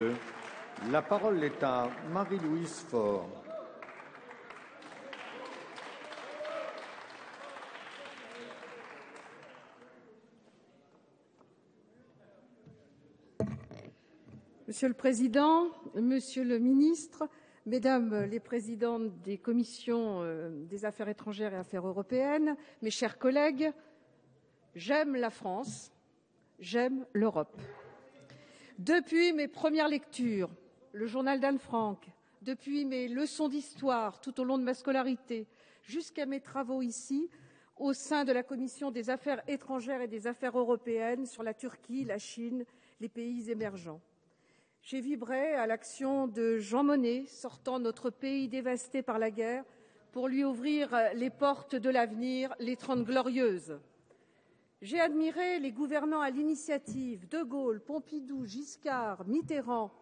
La parole est à Marie-Louise Faure. Monsieur le Président, Monsieur le Ministre, Mesdames les Présidentes des commissions des Affaires étrangères et Affaires européennes, mes chers collègues, j'aime la France, j'aime l'Europe. Depuis mes premières lectures, le journal d'Anne Frank, depuis mes leçons d'histoire tout au long de ma scolarité, jusqu'à mes travaux ici, au sein de la Commission des Affaires étrangères et des Affaires européennes sur la Turquie, la Chine, les pays émergents. J'ai vibré à l'action de Jean Monnet, sortant notre pays dévasté par la guerre pour lui ouvrir les portes de l'avenir, les 30 Glorieuses. J'ai admiré les gouvernants à l'initiative, De Gaulle, Pompidou, Giscard, Mitterrand,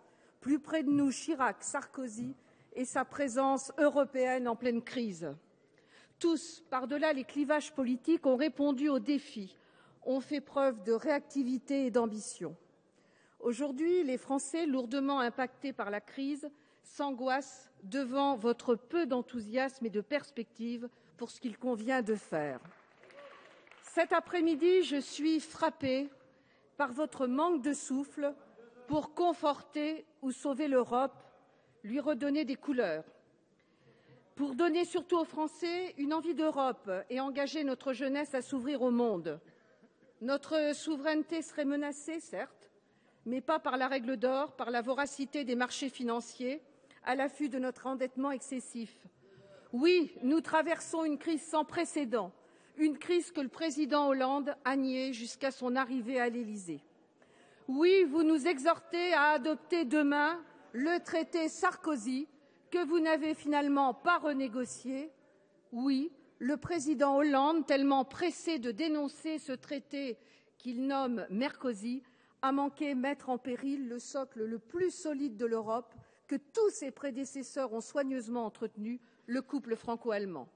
plus près de nous Chirac, Sarkozy et sa présence européenne en pleine crise. Tous, par-delà les clivages politiques, ont répondu aux défis, ont fait preuve de réactivité et d'ambition. Aujourd'hui, les Français, lourdement impactés par la crise, s'angoissent devant votre peu d'enthousiasme et de perspective pour ce qu'il convient de faire. Cet après-midi, je suis frappée par votre manque de souffle pour conforter ou sauver l'Europe, lui redonner des couleurs, pour donner surtout aux Français une envie d'Europe et engager notre jeunesse à s'ouvrir au monde. Notre souveraineté serait menacée, certes, mais pas par la règle d'or, par la voracité des marchés financiers, à l'affût de notre endettement excessif. Oui, nous traversons une crise sans précédent, une crise que le président Hollande a niée jusqu'à son arrivée à l'Élysée. Oui, vous nous exhortez à adopter demain le traité Sarkozy, que vous n'avez finalement pas renégocié. Oui, le président Hollande, tellement pressé de dénoncer ce traité qu'il nomme Merkozy, a manqué mettre en péril le socle le plus solide de l'Europe que tous ses prédécesseurs ont soigneusement entretenu, le couple franco-allemand.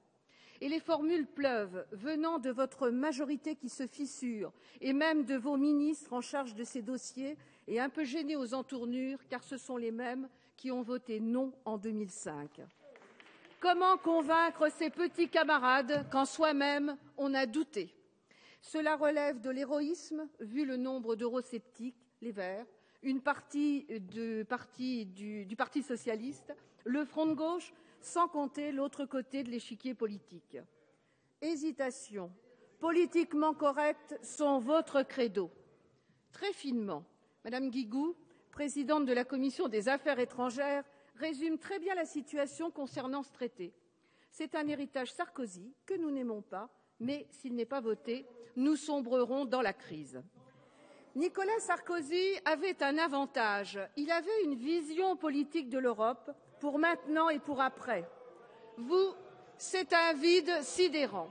Et les formules pleuvent, venant de votre majorité qui se fissure, et même de vos ministres en charge de ces dossiers, et un peu gênés aux entournures, car ce sont les mêmes qui ont voté non en 2005. Comment convaincre ces petits camarades quand soi-même on a douté? Cela relève de l'héroïsme, vu le nombre d'eurosceptiques, les Verts, une partie du Parti socialiste, le Front de gauche, sans compter l'autre côté de l'échiquier politique. Hésitation, politiquement correct sont votre credo. Très finement, Madame Guigou, présidente de la Commission des Affaires étrangères, résume très bien la situation concernant ce traité. C'est un héritage Sarkozy que nous n'aimons pas, mais s'il n'est pas voté, nous sombrerons dans la crise. Nicolas Sarkozy avait un avantage. Il avait une vision politique de l'Europe pour maintenant et pour après. Vous, c'est un vide sidérant.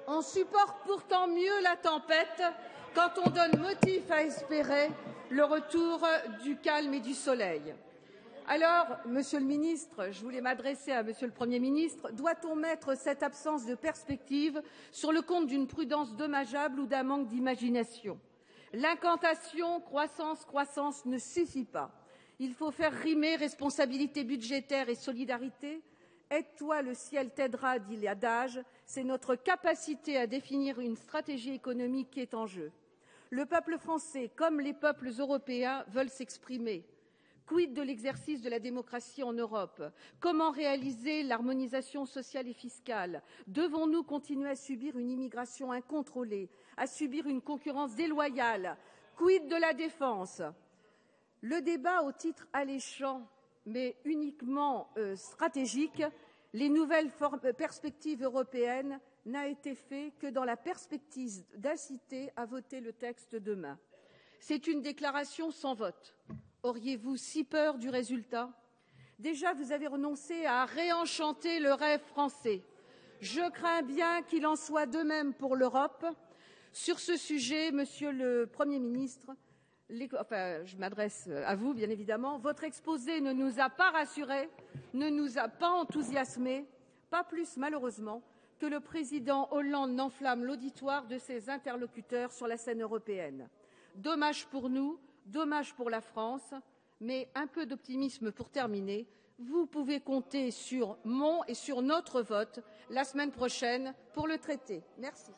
On supporte pourtant mieux la tempête quand on donne motif à espérer le retour du calme et du soleil. Alors, Monsieur le Ministre, je voulais m'adresser à Monsieur le Premier ministre, doit-on mettre cette absence de perspective sur le compte d'une prudence dommageable ou d'un manque d'imagination? L'incantation croissance, croissance ne suffit pas. Il faut faire rimer responsabilité budgétaire et solidarité. Aide-toi, le ciel t'aidera, dit l'adage. C'est notre capacité à définir une stratégie économique qui est en jeu. Le peuple français, comme les peuples européens, veulent s'exprimer. Quid de l'exercice de la démocratie en Europe? Comment réaliser l'harmonisation sociale et fiscale? Devons-nous continuer à subir une immigration incontrôlée, à subir une concurrence déloyale? Quid de la défense? Le débat au titre alléchant, mais uniquement stratégique, les nouvelles perspectives européennes n'a été fait que dans la perspective d'inciter à voter le texte demain. C'est une déclaration sans vote. Auriez-vous si peur du résultat? Déjà, vous avez renoncé à réenchanter le rêve français. Je crains bien qu'il en soit de même pour l'Europe. Sur ce sujet, Monsieur le Premier ministre, je m'adresse à vous, bien évidemment, votre exposé ne nous a pas rassurés, ne nous a pas enthousiasmés, pas plus, malheureusement, que le président Hollande n'enflamme l'auditoire de ses interlocuteurs sur la scène européenne. Dommage pour nous. Dommage pour la France. Mais un peu d'optimisme pour terminer. Vous pouvez compter sur mon et sur notre vote la semaine prochaine pour le traité. Merci.